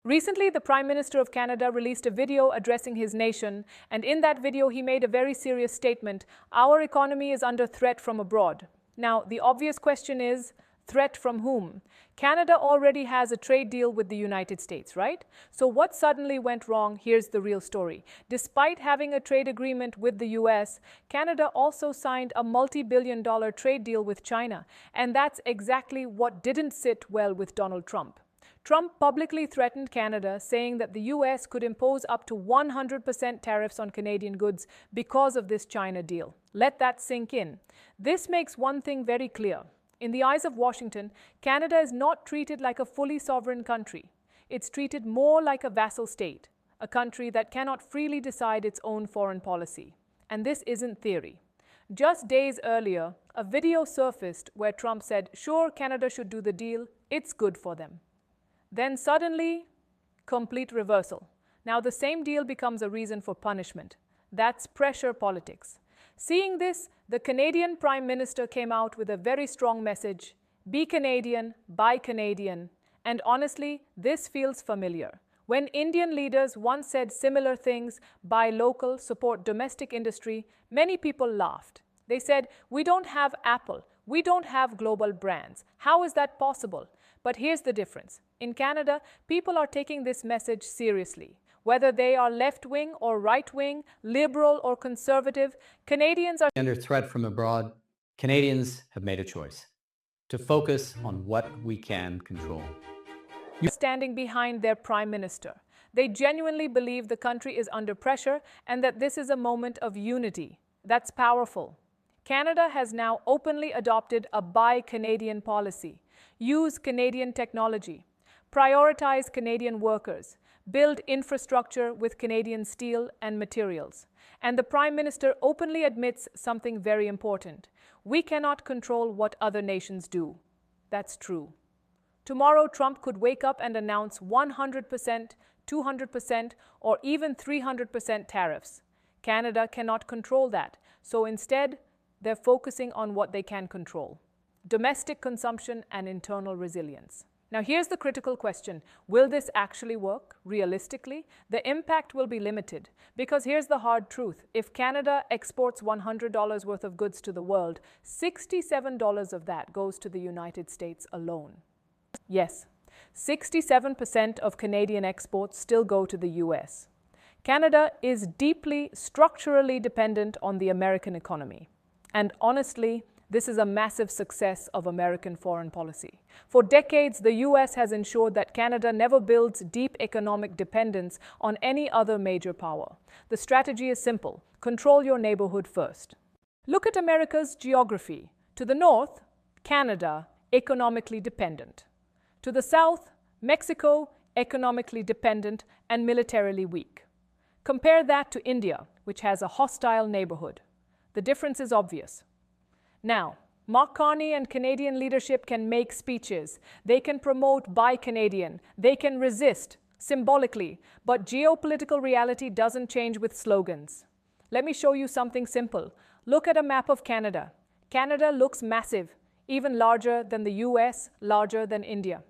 Recently, the Prime Minister of Canada released a video addressing his nation, and in that video he made a very serious statement: our economy is under threat from abroad. Now, the obvious question is, threat from whom? Canada already has a trade deal with the United States, right? So what suddenly went wrong? Here's the real story. Despite having a trade agreement with the US, Canada also signed a multi-billion-dollar trade deal with China, and that's exactly what didn't sit well with Donald Trump. Trump publicly threatened Canada, saying that the US could impose up to 100% tariffs on Canadian goods because of this China deal. Let that sink in. This makes one thing very clear. In the eyes of Washington, Canada is not treated like a fully sovereign country. It's treated more like a vassal state, a country that cannot freely decide its own foreign policy. And this isn't theory. Just days earlier, a video surfaced where Trump said, sure, Canada should do the deal, it's good for them. Then suddenly, complete reversal. Now the same deal becomes a reason for punishment. That's pressure politics. Seeing this, the Canadian Prime Minister came out with a very strong message: be Canadian, buy Canadian. And honestly, this feels familiar. When Indian leaders once said similar things, buy local, support domestic industry, many people laughed. They said, we don't have Apple, we don't have global brands. How is that possible? But here's the difference. In Canada, people are taking this message seriously. Whether they are left-wing or right-wing, liberal or conservative, Canadians are under threat from abroad. Canadians have made a choice to focus on what we can control. Standing behind their Prime Minister. They genuinely believe the country is under pressure and that this is a moment of unity. That's powerful. Canada has now openly adopted a Buy Canadian policy. Use Canadian technology. Prioritize Canadian workers. Build infrastructure with Canadian steel and materials. And the Prime Minister openly admits something very important. We cannot control what other nations do. That's true. Tomorrow, Trump could wake up and announce 100%, 200%, or even 300% tariffs. Canada cannot control that. So instead, they're focusing on what they can control: domestic consumption and internal resilience. Now here's the critical question. Will this actually work? Realistically, the impact will be limited, because here's the hard truth. If Canada exports $100 worth of goods to the world, $67 of that goes to the United States alone. Yes, 67% of Canadian exports still go to the US. Canada is deeply, structurally dependent on the American economy. And honestly, this is a massive success of American foreign policy. For decades, the US has ensured that Canada never builds deep economic dependence on any other major power. The strategy is simple: control your neighborhood first. Look at America's geography. To the north, Canada, economically dependent. To the south, Mexico, economically dependent and militarily weak. Compare that to India, which has a hostile neighborhood. The difference is obvious. Now, Mark Carney and Canadian leadership can make speeches. They can promote Buy Canadian. They can resist, symbolically. But geopolitical reality doesn't change with slogans. Let me show you something simple. Look at a map of Canada. Canada looks massive, even larger than the US, larger than India.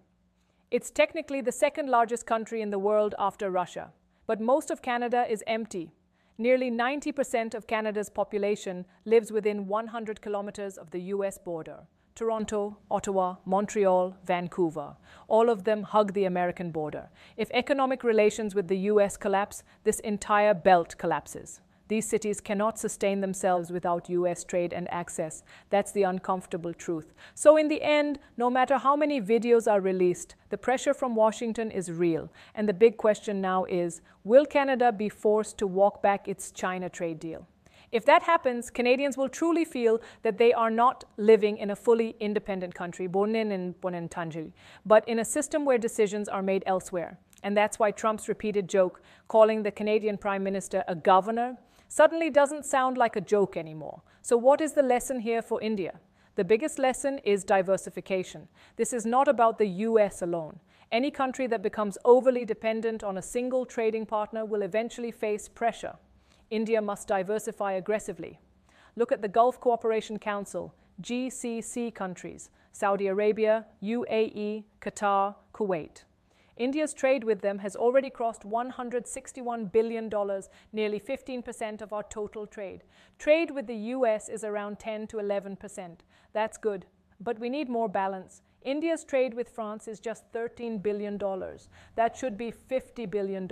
It's technically the second largest country in the world after Russia. But most of Canada is empty. Nearly 90% of Canada's population lives within 100 kilometers of the US border. Toronto, Ottawa, Montreal, Vancouver. All of them hug the American border. If economic relations with the US collapse, this entire belt collapses. These cities cannot sustain themselves without US trade and access. That's the uncomfortable truth. So in the end, no matter how many videos are released, the pressure from Washington is real. And the big question now is, will Canada be forced to walk back its China trade deal? If that happens, Canadians will truly feel that they are not living in a fully independent country, but in a system where decisions are made elsewhere. And that's why Trump's repeated joke, calling the Canadian Prime Minister a governor, suddenly doesn't sound like a joke anymore. So what is the lesson here for India? The biggest lesson is diversification. This is not about the US alone. Any country that becomes overly dependent on a single trading partner will eventually face pressure. India must diversify aggressively. Look at the Gulf Cooperation Council, GCC countries, Saudi Arabia, UAE, Qatar, Kuwait. India's trade with them has already crossed $161 billion, nearly 15% of our total trade. Trade with the US is around 10 to 11%. That's good, but we need more balance. India's trade with France is just $13 billion. That should be $50 billion.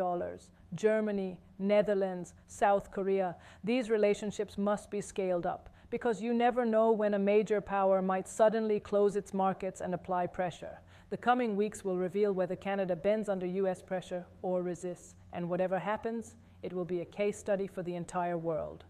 Germany, Netherlands, South Korea, these relationships must be scaled up, because you never know when a major power might suddenly close its markets and apply pressure. The coming weeks will reveal whether Canada bends under US pressure or resists, and whatever happens, it will be a case study for the entire world.